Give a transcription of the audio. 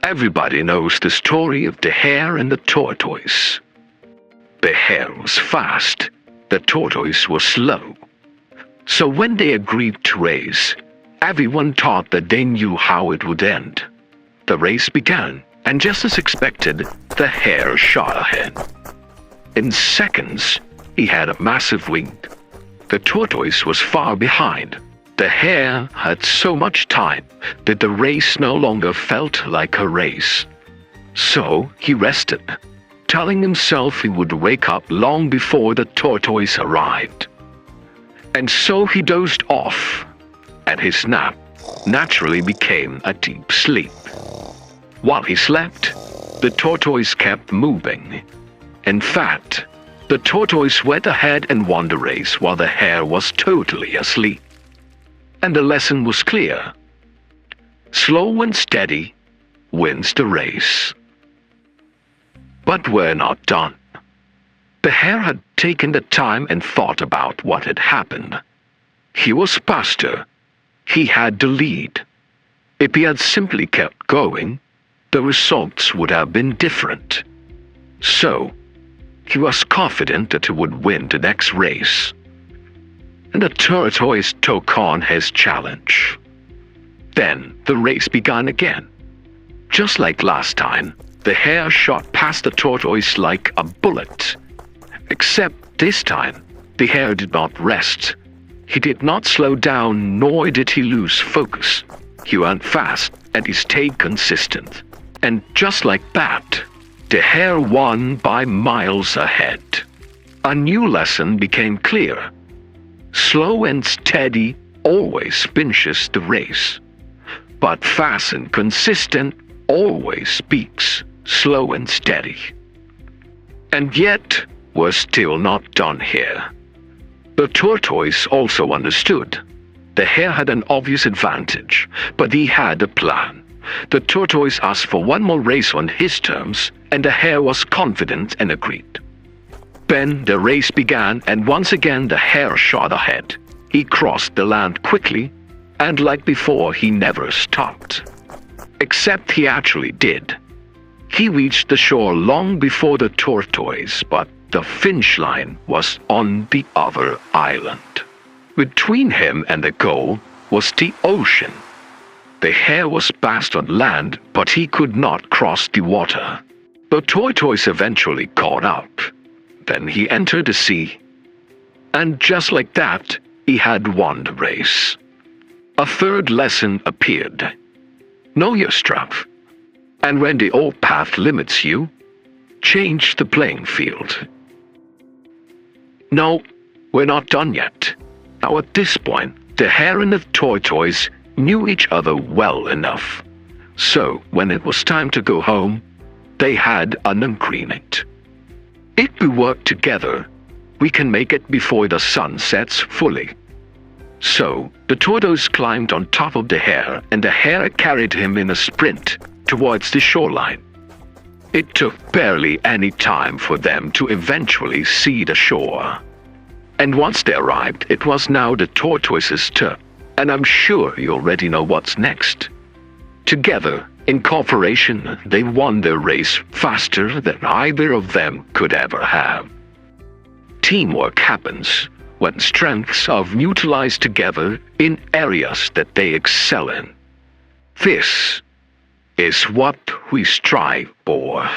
Everybody knows the story of the hare and the tortoise. The hare was fast, the tortoise was slow. So when they agreed to race, everyone thought that they knew how it would end. The race began, and just as expected, the hare shot ahead. In seconds, he had a massive lead. The tortoise was far behind. The hare had so much time that the race no longer felt like a race. So he rested, telling himself he would wake up long before the tortoise arrived. And so he dozed off, and his nap naturally became a deep sleep. While he slept, the tortoise kept moving. In fact, the tortoise went ahead and won the race while the hare was totally asleep. And the lesson was clear. Slow and steady wins the race. But we're not done. The hare had taken the time and thought about what had happened. He was faster. He had the lead. If he had simply kept going, the results would have been different. So, he was confident that he would win the next race. And the tortoise took on his challenge. Then the race began again. Just like last time, the hare shot past the tortoise like a bullet. Except this time, the hare did not rest. He did not slow down, nor did he lose focus. He ran fast, and he stayed consistent. And just like that, the hare won by miles ahead. A new lesson became clear. Slow and steady always finishes the race, but fast and consistent always beats slow and steady. And yet, we're still not done here. The tortoise also understood. The hare had an obvious advantage, but he had a plan. The tortoise asked for one more race on his terms, and the hare was confident and agreed. Then the race began, and once again the hare shot ahead. He crossed the land quickly, and like before, he never stopped. Except he actually did. He reached the shore long before the tortoise, but the finish line was on the other island. Between him and the goal was the ocean. The hare was fast on land, but he could not cross the water. The tortoise eventually caught up. Then he entered the sea. And just like that, he had won the race. A third lesson appeared. Know your strength. And when the old path limits you, change the playing field. No, we're not done yet. Now at this point, the hare and the tortoise knew each other well enough. So when it was time to go home, they had an agreement. If we work together, we can make it before the sun sets fully. So the tortoise climbed on top of the hare, and the hare carried him in a sprint towards the shoreline. It took barely any time for them to eventually see the shore. And once they arrived, it was now the tortoise's turn, and I'm sure you already know what's next. Together, in cooperation, they won their race faster than either of them could ever have. Teamwork happens when strengths are utilized together in areas that they excel in. This is what we strive for.